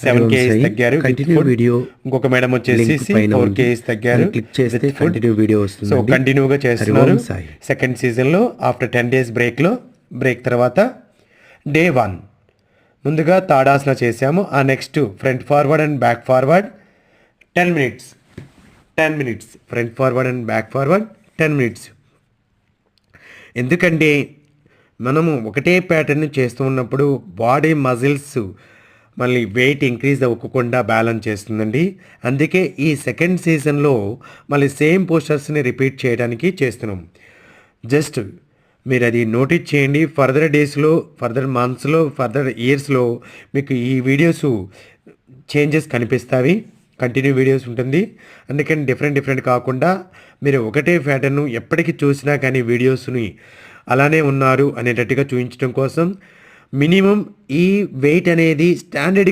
7 Om kgs Sai. తగ్గారు with continue food. Video ఇంకొక madam link వచ్చేసి పైన 4 ఉంది. kgs తగ్గారు అది క్లిక్ చేస్తే with food. Continue video so వస్తుందండి. కంటిన్యూగా హరి చేస్తున్నారు ఓం సాయి. సెకండ్ సీజన్లో. ఆఫ్టర్ 10 days బ్రేక్ తర్వాత డే 1 ముందుగా తాడాసన చేసాము. ఆ next front forward and back forward 10 minutes front forward and back forward 10 minutes. ఎందుకంటే మనము ఒకటే ప్యాటర్న్ చేస్తూ ఉన్నప్పుడు బాడీ మజిల్స్ మళ్ళీ వెయిట్ ఇంక్రీజ్ అవ్వకుండా బ్యాలెన్స్ చేస్తుందండి. అందుకే ఈ సెకండ్ సీజన్లో మళ్ళీ సేమ్ పోస్టర్స్ని రిపీట్ చేయడానికి చేస్తున్నాం. జస్ట్ మీరు అది నోటీస్ చేయండి. ఫర్దర్ డేస్లో, ఫర్దర్ మంత్స్లో, ఫర్దర్ ఇయర్స్లో మీకు ఈ వీడియోస్ చేంజెస్ కనిపిస్తాయి. కంటిన్యూ వీడియోస్ ఉంటుంది. అందుకని డిఫరెంట్ కాకుండా మీరు ఒకటే ప్యాటర్న్ ఎప్పటికీ చూసినా కానీ వీడియోస్ని అలానే ఉన్నారు అనేటట్టుగా చూపించడం కోసం మినిమం ఈ వెయిట్ అనేది స్టాండర్డ్గా